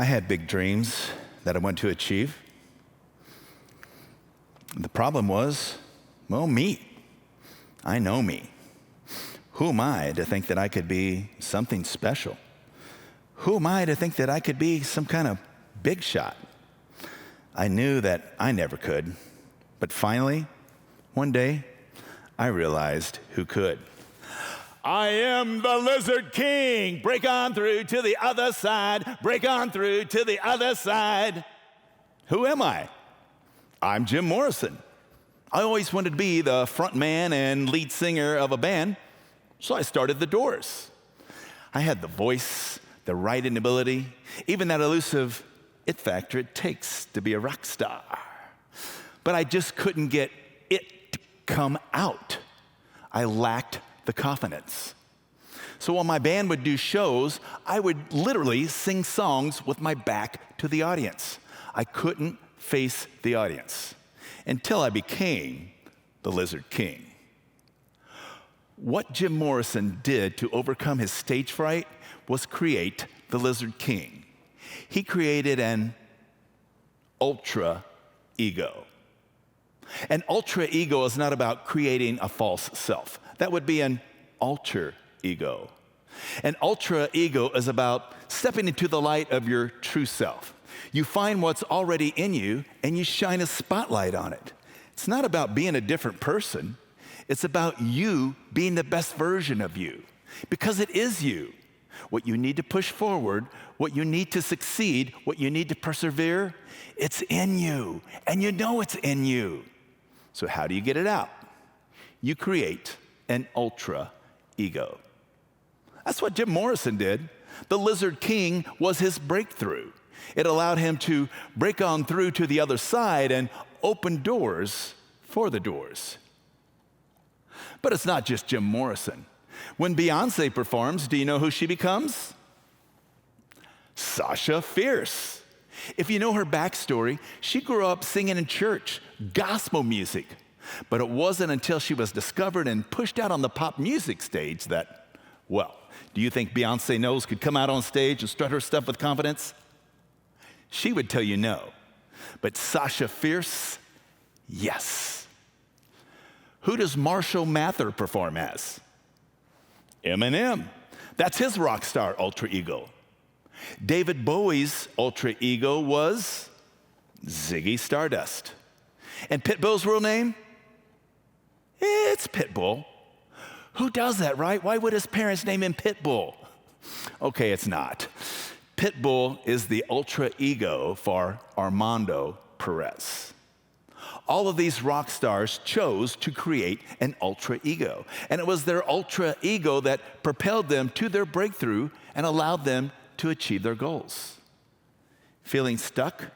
I had big dreams that I wanted to achieve. The problem was, well, me. I know me. Who am I to think that I could be something special? Who am I to think that I could be some kind of big shot? I knew that I never could. But finally, one day, I realized who could. I am the Lizard King. Break on through to the other side. Break on through to the other side. Who am I? I'm Jim Morrison. I always wanted to be the front man and lead singer of a band, so I started the Doors. I had the voice, the writing ability, even that elusive it factor it takes to be a rock star. But I just couldn't get it to come out. I lacked the confidence. So when my band would do shows, I would literally sing songs with my back to the audience. I couldn't face the audience until I became the Lizard King. What Jim Morrison did to overcome his stage fright was create the Lizard King. He created an ultra ego. An ultra ego is not about creating a false self. That would be an alter ego. An ultra ego is about stepping into the light of your true self. You find what's already in you and you shine a spotlight on it. It's not about being a different person. It's about you being the best version of you, because it is you. What you need to push forward, what you need to succeed, what you need to persevere, it's in you, and you know it's in you. So how do you get it out? You create an ultra ego. That's what Jim Morrison did. The Lizard King was his breakthrough. It allowed him to break on through to the other side and open doors for the Doors. But it's not just Jim Morrison. When Beyonce performs, do you know who she becomes? Sasha Fierce. If you know her backstory, she grew up singing in church, gospel music. But it wasn't until she was discovered and pushed out on the pop music stage that, well, do you think Beyonce knows could come out on stage and strut her stuff with confidence? She would tell you no. But Sasha Fierce, yes. Who does Marshall Mathers perform as? Eminem. That's his rock star ultra ego. David Bowie's ultra ego was Ziggy Stardust. And Pitbull's real name? It's Pitbull. Who does that, right? Why would his parents name him Pitbull? Okay, it's not. Pitbull is the ultra ego for Armando Perez. All of these rock stars chose to create an ultra ego. And it was their ultra ego that propelled them to their breakthrough and allowed them to achieve their goals. Feeling stuck?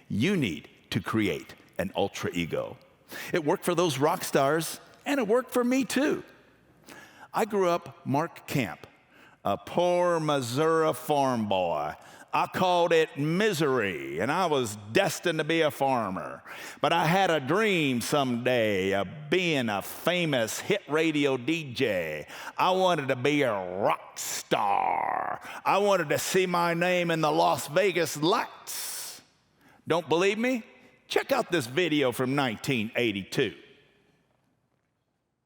You need to create an ultra ego. It worked for those rock stars, and it worked for me too. I grew up Mark Camp, a poor Missouri farm boy. I called it misery, and I was destined to be a farmer. But I had a dream someday of being a famous hit radio DJ. I wanted to be a rock star. I wanted to see my name in the Las Vegas lights. Don't believe me? Check out this video from 1982.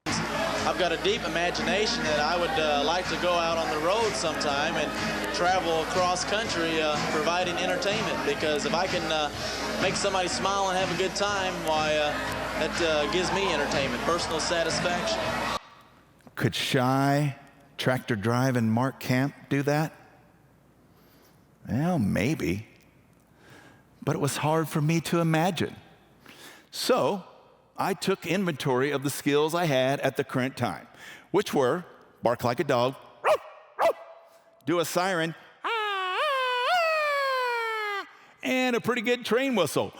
I've got a deep imagination that I would like to go out on the road sometime and travel across country providing entertainment, because if I can make somebody smile and have a good time, why, that gives me entertainment, personal satisfaction. Could shy, tractor driving Mark Camp do that? Well, maybe. But it was hard for me to imagine. So I took inventory of the skills I had at the current time, which were bark like a dog, do a siren, and a pretty good train whistle.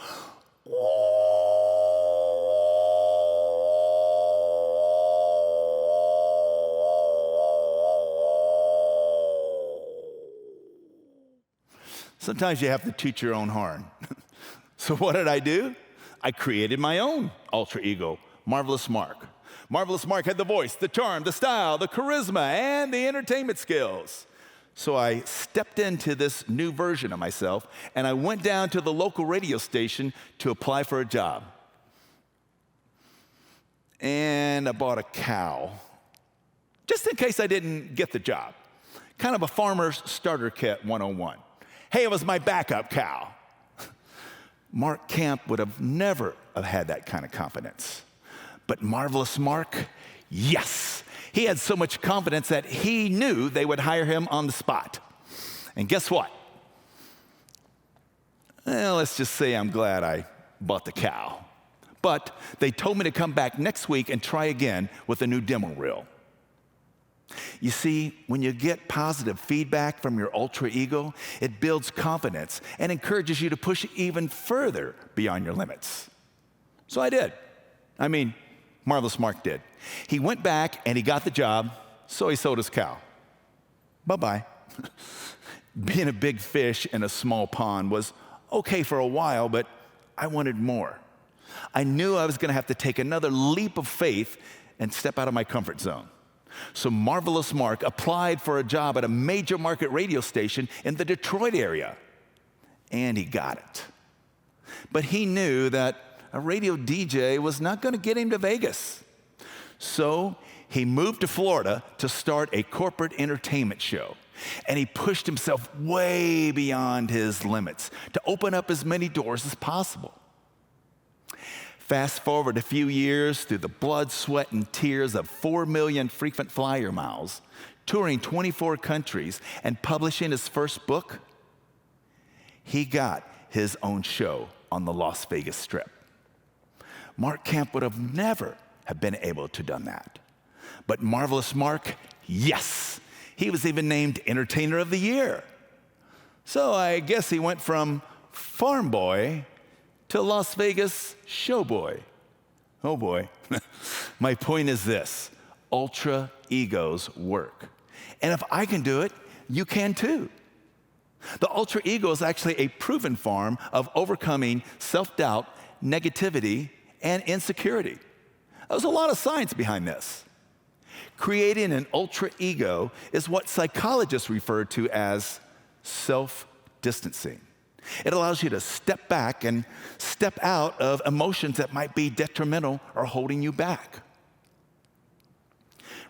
Sometimes you have to toot your own horn. So what did I do? I created my own alter ego, Marvellous Mark. Marvellous Mark had the voice, the charm, the style, the charisma, and the entertainment skills. So I stepped into this new version of myself, and I went down to the local radio station to apply for a job. And I bought a cow, just in case I didn't get the job. Kind of a farmer's starter kit 101. Hey, it was my backup cow. Mark Camp would have never have had that kind of confidence. But Marvellous Mark, yes. He had so much confidence that he knew they would hire him on the spot. And guess what? Well, let's just say I'm glad I bought the cow. But they told me to come back next week and try again with a new demo reel. You see, when you get positive feedback from your ultra ego, it builds confidence and encourages you to push even further beyond your limits. So I did. Marvellous Mark did. He went back and he got the job, so he sold his cow. Bye-bye. Being a big fish in a small pond was okay for a while, but I wanted more. I knew I was going to have to take another leap of faith and step out of my comfort zone. So Marvellous Mark applied for a job at a major market radio station in the Detroit area, and he got it. But he knew that a radio DJ was not going to get him to Vegas. So he moved to Florida to start a corporate entertainment show, and he pushed himself way beyond his limits to open up as many doors as possible. Fast forward a few years through the blood, sweat, and tears of 4 million frequent flyer miles, touring 24 countries, and publishing his first book, he got his own show on the Las Vegas Strip. Mark Camp would have never have been able to done that. But Marvellous Mark, yes, he was even named Entertainer of the Year. So I guess he went from farm boy to Las Vegas showboy. Oh boy. My point is this: ultra egos work. And if I can do it, you can too. The ultra ego is actually a proven form of overcoming self-doubt, negativity, and insecurity. There's a lot of science behind this. Creating an ultra ego is what psychologists refer to as self-distancing. It allows you to step back and step out of emotions that might be detrimental or holding you back.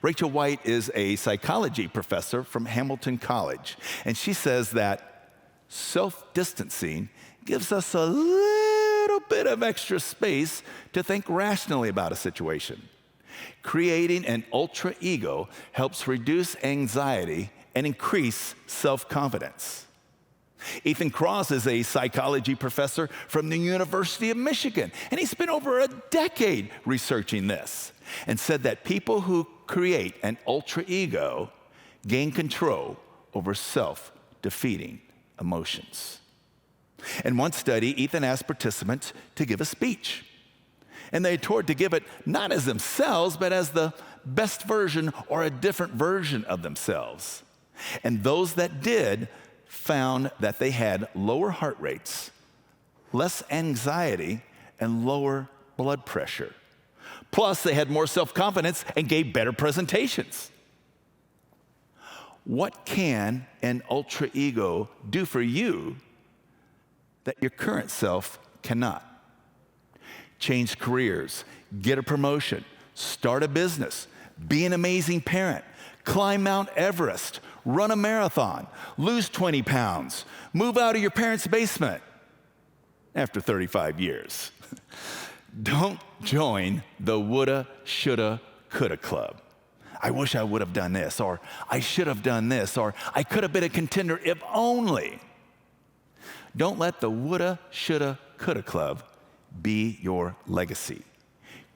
Rachel White is a psychology professor from Hamilton College, and she says that self-distancing gives us a little bit of extra space to think rationally about a situation. Creating an ultra ego helps reduce anxiety and increase self-confidence. Ethan Cross is a psychology professor from the University of Michigan, and he spent over a decade researching this and said that people who create an ultra ego gain control over self-defeating emotions. In one study, Ethan asked participants to give a speech, and they toured to give it not as themselves, but as the best version or a different version of themselves. And those that did found that they had lower heart rates, less anxiety, and lower blood pressure. Plus, they had more self-confidence and gave better presentations. What can an ultra ego do for you that your current self cannot? Change careers, get a promotion, start a business, be an amazing parent, climb Mount Everest, run a marathon, lose 20 pounds, move out of your parents' basement after 35 years. Don't join the woulda, shoulda, coulda club. I wish I would have done this, or I should have done this, or I could have been a contender if only. Don't let the woulda, shoulda, coulda club be your legacy.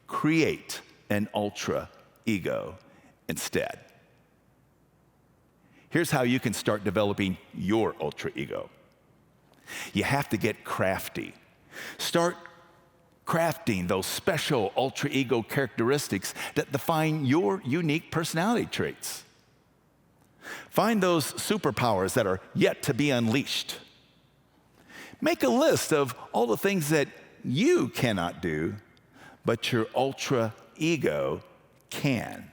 Create an ultra ego instead. Here's how you can start developing your ultra ego. You have to get crafty. Start crafting those special ultra ego characteristics that define your unique personality traits. Find those superpowers that are yet to be unleashed. Make a list of all the things that you cannot do, but your ultra ego can.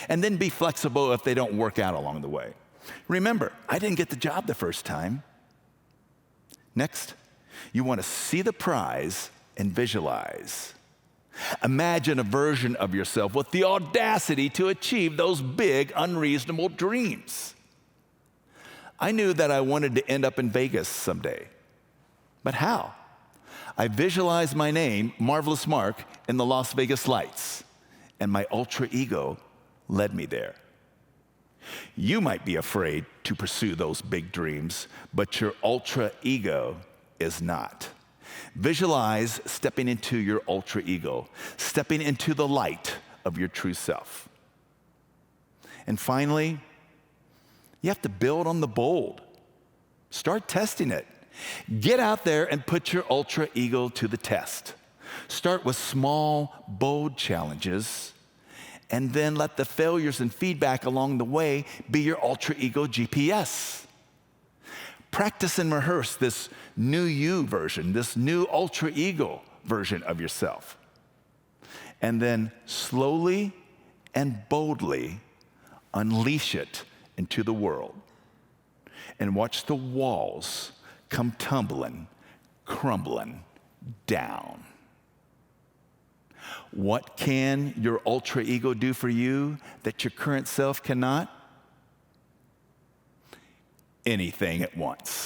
And then be flexible if they don't work out along the way. Remember, I didn't get the job the first time. Next, you want to see the prize and visualize. Imagine a version of yourself with the audacity to achieve those big, unreasonable dreams. I knew that I wanted to end up in Vegas someday. But how? I visualized my name, Marvellous Mark, in the Las Vegas lights, and my ultra ego led me there. You might be afraid to pursue those big dreams, but your ultra ego is not. Visualize stepping into your ultra ego, stepping into the light of your true self. And finally, you have to build on the bold. Start testing it. Get out there and put your ultra ego to the test. Start with small, bold challenges, and then let the failures and feedback along the way be your ultra ego GPS. Practice and rehearse this new you version, this new ultra ego version of yourself. And then slowly and boldly unleash it into the world. And watch the walls come tumbling, crumbling down. What can your ultra ego do for you that your current self cannot? Anything at once.